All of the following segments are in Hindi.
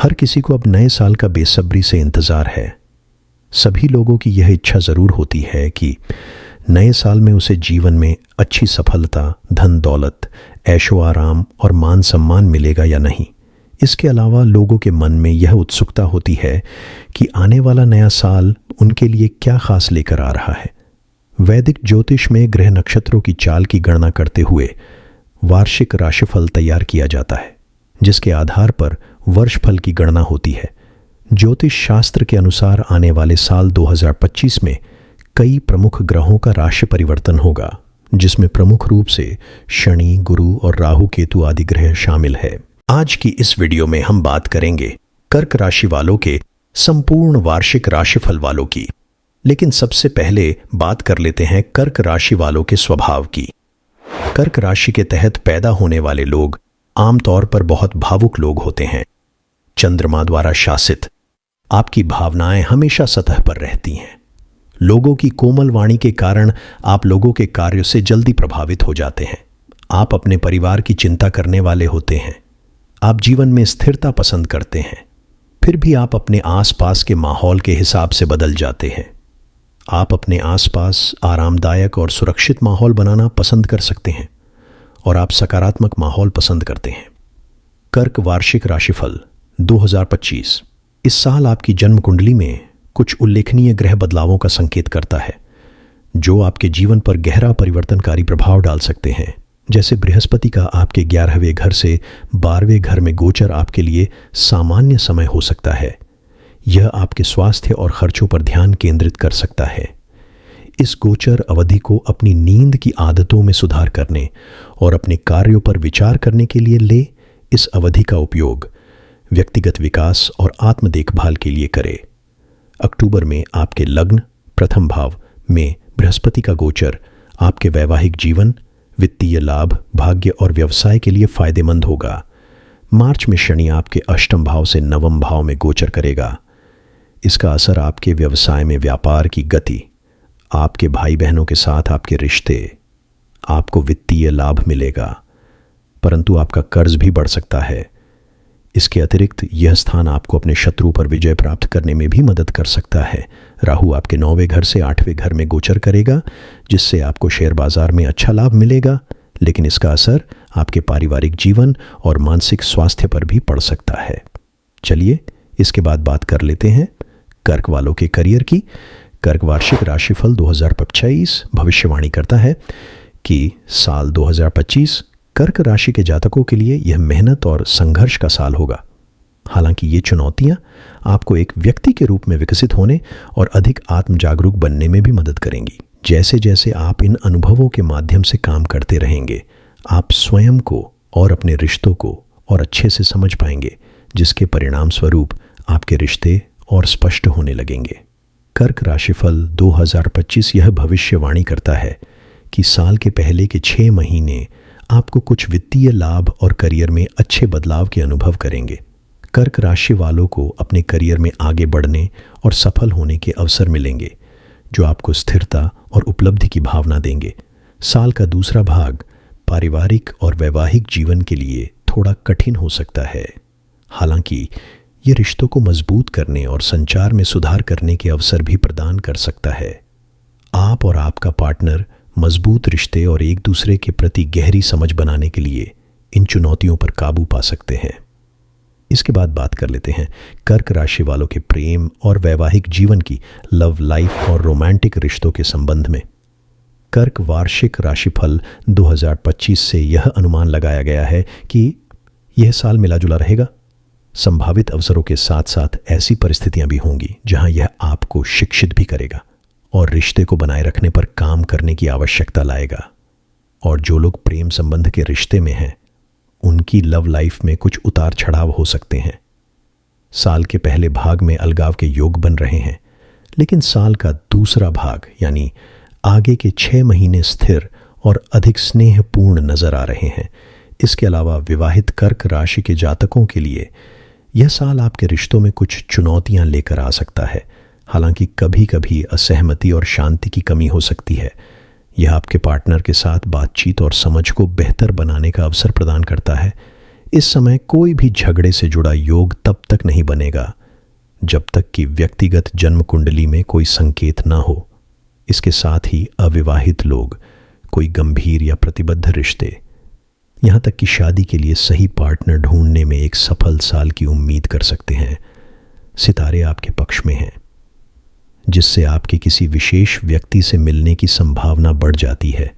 हर किसी को अब नए साल का बेसब्री से इंतज़ार है। सभी लोगों की यह इच्छा ज़रूर होती है कि नए साल में उसे जीवन में अच्छी सफलता, धन दौलत, ऐशो आराम और मान सम्मान मिलेगा या नहीं। इसके अलावा लोगों के मन में यह उत्सुकता होती है कि आने वाला नया साल उनके लिए क्या खास लेकर आ रहा है। वैदिक ज्योतिष में ग्रह नक्षत्रों की चाल की गणना करते हुए वार्षिक राशिफल तैयार किया जाता है, जिसके आधार पर वर्ष फल की गणना होती है। ज्योतिष शास्त्र के अनुसार आने वाले साल 2025 में कई प्रमुख ग्रहों का राशि परिवर्तन होगा, जिसमें प्रमुख रूप से शनि, गुरु और राहु केतु आदि ग्रह शामिल है। आज की इस वीडियो में हम बात करेंगे कर्क राशि वालों के संपूर्ण वार्षिक राशिफल वालों की। लेकिन सबसे पहले बात कर लेते हैं कर्क राशि वालों के स्वभाव की। कर्क राशि के तहत पैदा होने वाले लोग आमतौर पर बहुत भावुक लोग होते हैं। चंद्रमा द्वारा शासित आपकी भावनाएं हमेशा सतह पर रहती हैं। लोगों की कोमल वाणी के कारण आप लोगों के कार्यों से जल्दी प्रभावित हो जाते हैं। आप अपने परिवार की चिंता करने वाले होते हैं। आप जीवन में स्थिरता पसंद करते हैं, फिर भी आप अपने आसपास के माहौल के हिसाब से बदल जाते हैं। आप अपने आसपास आरामदायक और सुरक्षित माहौल बनाना पसंद कर सकते हैं और आप सकारात्मक माहौल पसंद करते हैं। कर्क वार्षिक राशिफल 2025 इस साल आपकी जन्म कुंडली में कुछ उल्लेखनीय ग्रह बदलावों का संकेत करता है, जो आपके जीवन पर गहरा परिवर्तनकारी प्रभाव डाल सकते हैं। जैसे बृहस्पति का आपके 11वें घर से 12वें घर में गोचर आपके लिए सामान्य समय हो सकता है। यह आपके स्वास्थ्य और खर्चों पर ध्यान केंद्रित कर सकता है। इस गोचर अवधि को अपनी नींद की आदतों में सुधार करने और अपने कार्यों पर विचार करने के लिए ले। इस अवधि का उपयोग व्यक्तिगत विकास और आत्म देखभाल के लिए करें। अक्टूबर में आपके लग्न प्रथम भाव में बृहस्पति का गोचर आपके वैवाहिक जीवन, वित्तीय लाभ, भाग्य और व्यवसाय के लिए फायदेमंद होगा। मार्च में शनि आपके अष्टम भाव से नवम भाव में गोचर करेगा। इसका असर आपके व्यवसाय में व्यापार की गति, आपके भाई बहनों के साथ आपके रिश्ते, आपको वित्तीय लाभ मिलेगा, परंतु आपका कर्ज भी बढ़ सकता है। इसके अतिरिक्त यह स्थान आपको अपने शत्रु पर विजय प्राप्त करने में भी मदद कर सकता है। राहु आपके 9वें घर से 8वें घर में गोचर करेगा, जिससे आपको शेयर बाजार में अच्छा लाभ मिलेगा, लेकिन इसका असर आपके पारिवारिक जीवन और मानसिक स्वास्थ्य पर भी पड़ सकता है। चलिए इसके बाद बात कर लेते हैं कर्क वालों के करियर की। कर्क वार्षिक राशिफल 2025 भविष्यवाणी करता है कि साल 2025 कर्क राशि के जातकों के लिए यह मेहनत और संघर्ष का साल होगा। हालांकि ये चुनौतियां आपको एक व्यक्ति के रूप में विकसित होने और अधिक आत्म जागरूक बनने में भी मदद करेंगी। जैसे जैसे आप इन अनुभवों के माध्यम से काम करते रहेंगे, आप स्वयं को और अपने रिश्तों को और अच्छे से समझ पाएंगे, जिसके परिणाम स्वरूप आपके रिश्ते और स्पष्ट होने लगेंगे। कर्क राशिफल 2025 यह भविष्यवाणी करता है कि साल के पहले के 6 महीने आपको कुछ वित्तीय लाभ और करियर में अच्छे बदलाव के अनुभव करेंगे। कर्क राशि वालों को अपने करियर में आगे बढ़ने और सफल होने के अवसर मिलेंगे, जो आपको स्थिरता और उपलब्धि की भावना देंगे। साल का दूसरा भाग पारिवारिक और वैवाहिक जीवन के लिए थोड़ा कठिन हो सकता है। हालांकि ये रिश्तों को मजबूत करने और संचार में सुधार करने के अवसर भी प्रदान कर सकता है। आप और आपका पार्टनर मजबूत रिश्ते और एक दूसरे के प्रति गहरी समझ बनाने के लिए इन चुनौतियों पर काबू पा सकते हैं। इसके बाद बात कर लेते हैं कर्क राशि वालों के प्रेम और वैवाहिक जीवन की, लव लाइफ और रोमांटिक रिश्तों के संबंध में। कर्क वार्षिक राशिफल 2025 से यह अनुमान लगाया गया है कि यह साल मिला-जुला रहेगा। संभावित अवसरों के साथ साथ ऐसी परिस्थितियां भी होंगी जहां यह आपको शिक्षित भी करेगा और रिश्ते को बनाए रखने पर काम करने की आवश्यकता लाएगा। और जो लोग प्रेम संबंध के रिश्ते में हैं, उनकी लव लाइफ में कुछ उतार चढ़ाव हो सकते हैं। साल के पहले भाग में अलगाव के योग बन रहे हैं, लेकिन साल का दूसरा भाग यानी आगे के 6 महीने स्थिर और अधिक स्नेहपूर्ण नजर आ रहे हैं। इसके अलावा विवाहित कर्क राशि के जातकों के लिए यह साल आपके रिश्तों में कुछ चुनौतियां लेकर आ सकता है। हालांकि कभी कभी असहमति और शांति की कमी हो सकती है। यह आपके पार्टनर के साथ बातचीत और समझ को बेहतर बनाने का अवसर प्रदान करता है। इस समय कोई भी झगड़े से जुड़ा योग तब तक नहीं बनेगा जब तक कि व्यक्तिगत जन्म कुंडली में कोई संकेत ना हो। इसके साथ ही अविवाहित लोग कोई गंभीर या प्रतिबद्ध रिश्ते, यहां तक कि शादी के लिए सही पार्टनर ढूंढने में एक सफल साल की उम्मीद कर सकते हैं। सितारे आपके पक्ष में हैं, जिससे आपके किसी विशेष व्यक्ति से मिलने की संभावना बढ़ जाती है,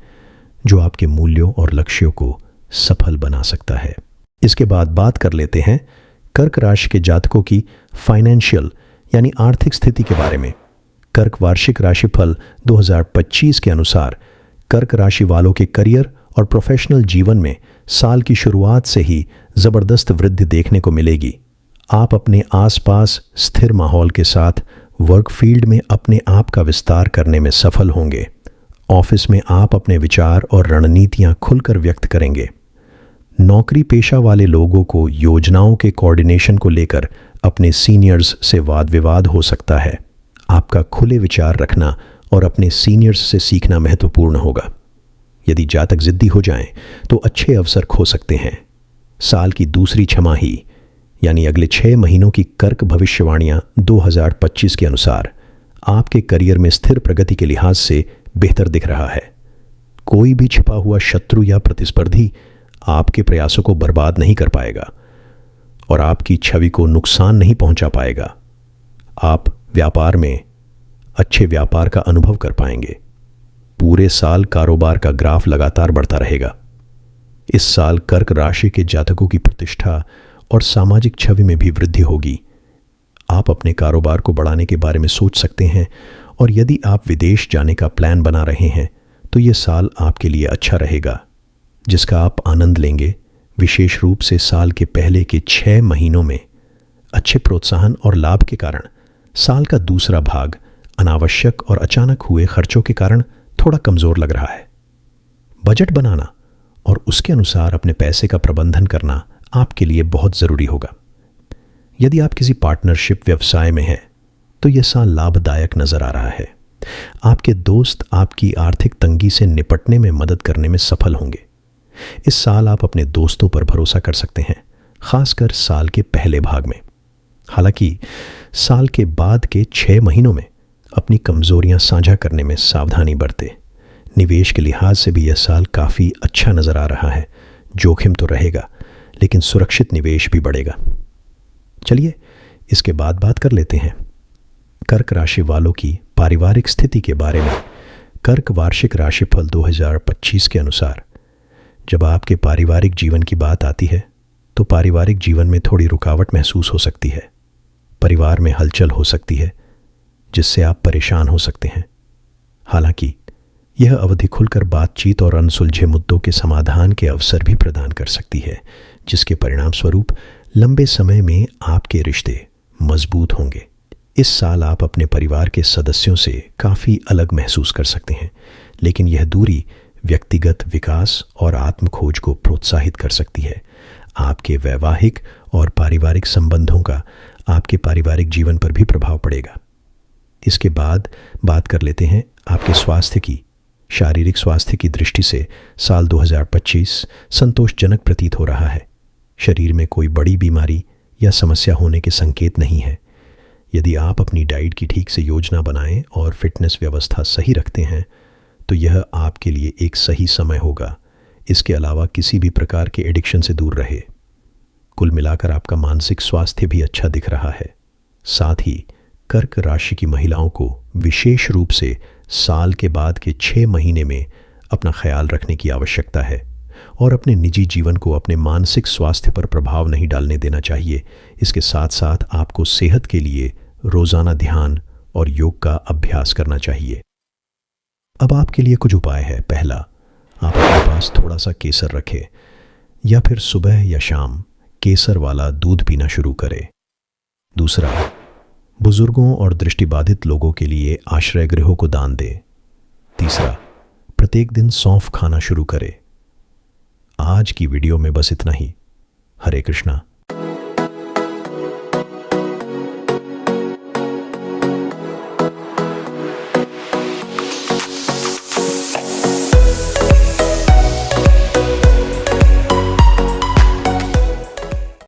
जो आपके मूल्यों और लक्ष्यों को सफल बना सकता है। इसके बाद बात कर लेते हैं कर्क राशि के जातकों की फाइनेंशियल यानी आर्थिक स्थिति के बारे में। कर्क वार्षिक राशिफल 2025 के अनुसार कर्क राशि वालों के करियर और प्रोफेशनल जीवन में साल की शुरुआत से ही जबरदस्त वृद्धि देखने को मिलेगी। आप अपने आसपास स्थिर माहौल के साथ वर्क फील्ड में अपने आप का विस्तार करने में सफल होंगे। ऑफिस में आप अपने विचार और रणनीतियां खुलकर व्यक्त करेंगे। नौकरी पेशा वाले लोगों को योजनाओं के कोऑर्डिनेशन को लेकर अपने सीनियर्स से वाद विवाद हो सकता है। आपका खुले विचार रखना और अपने सीनियर्स से सीखना महत्वपूर्ण होगा। यदि जातक जिद्दी हो जाएं तो अच्छे अवसर खो सकते हैं। साल की दूसरी छमाही यानी अगले 6 महीनों की कर्क भविष्यवाणियां 2025 के अनुसार आपके करियर में स्थिर प्रगति के लिहाज से बेहतर दिख रहा है। कोई भी छिपा हुआ शत्रु या प्रतिस्पर्धी आपके प्रयासों को बर्बाद नहीं कर पाएगा और आपकी छवि को नुकसान नहीं पहुंचा पाएगा। आप व्यापार में अच्छे व्यापार का अनुभव कर पाएंगे। पूरे साल कारोबार का ग्राफ लगातार बढ़ता रहेगा। इस साल कर्क राशि के जातकों की प्रतिष्ठा और सामाजिक छवि में भी वृद्धि होगी। आप अपने कारोबार को बढ़ाने के बारे में सोच सकते हैं और यदि आप विदेश जाने का प्लान बना रहे हैं तो यह साल आपके लिए अच्छा रहेगा, जिसका आप आनंद लेंगे। विशेष रूप से साल के पहले के 6 महीनों में अच्छे प्रोत्साहन और लाभ के कारण साल का दूसरा भाग अनावश्यक और अचानक हुए खर्चों के कारण थोड़ा कमजोर लग रहा है। बजट बनाना और उसके अनुसार अपने पैसे का प्रबंधन करना आपके लिए बहुत जरूरी होगा। यदि आप किसी पार्टनरशिप व्यवसाय में हैं तो यह साल लाभदायक नजर आ रहा है। आपके दोस्त आपकी आर्थिक तंगी से निपटने में मदद करने में सफल होंगे। इस साल आप अपने दोस्तों पर भरोसा कर सकते हैं, खासकर साल के पहले भाग में। हालांकि साल के बाद के 6 महीनों में अपनी कमजोरियां साझा करने में सावधानी बरतें। निवेश के लिहाज से भी यह साल काफी अच्छा नजर आ रहा है। जोखिम तो रहेगा, लेकिन सुरक्षित निवेश भी बढ़ेगा। चलिए इसके बाद बात कर लेते हैं कर्क राशि वालों की पारिवारिक स्थिति के बारे में। कर्क वार्षिक राशिफल 2025 के अनुसार जब आपके पारिवारिक जीवन की बात आती है तो पारिवारिक जीवन में थोड़ी रुकावट महसूस हो सकती है। परिवार में हलचल हो सकती है, जिससे आप परेशान हो सकते हैं। हालांकि यह अवधि खुलकर बातचीत और अनसुलझे मुद्दों के समाधान के अवसर भी प्रदान कर सकती है, जिसके परिणाम स्वरूप लंबे समय में आपके रिश्ते मजबूत होंगे। इस साल आप अपने परिवार के सदस्यों से काफ़ी अलग महसूस कर सकते हैं, लेकिन यह दूरी व्यक्तिगत विकास और आत्मखोज को प्रोत्साहित कर सकती है। आपके वैवाहिक और पारिवारिक संबंधों का आपके पारिवारिक जीवन पर भी प्रभाव पड़ेगा। इसके बाद बात कर लेते हैं आपके स्वास्थ्य की। शारीरिक स्वास्थ्य की दृष्टि से साल 2025 संतोषजनक प्रतीत हो रहा है। शरीर में कोई बड़ी बीमारी या समस्या होने के संकेत नहीं है। यदि आप अपनी डाइट की ठीक से योजना बनाएं और फिटनेस व्यवस्था सही रखते हैं तो यह आपके लिए एक सही समय होगा। इसके अलावा किसी भी प्रकार के एडिक्शन से दूर रहे। कुल मिलाकर आपका मानसिक स्वास्थ्य भी अच्छा दिख रहा है। साथ ही कर्क राशि की महिलाओं को विशेष रूप से साल के बाद के 6 महीने में अपना ख्याल रखने की आवश्यकता है और अपने निजी जीवन को अपने मानसिक स्वास्थ्य पर प्रभाव नहीं डालने देना चाहिए। इसके साथ साथ आपको सेहत के लिए रोजाना ध्यान और योग का अभ्यास करना चाहिए। अब आपके लिए कुछ उपाय है। पहला, आप अपने पास थोड़ा सा केसर रखें या फिर सुबह या शाम केसर वाला दूध पीना शुरू करें। दूसरा, बुजुर्गों और दृष्टिबाधित लोगों के लिए आश्रय गृहों को दान दें। तीसरा, प्रत्येक दिन सौंफ खाना शुरू करें। आज की वीडियो में बस इतना ही। हरे कृष्णा।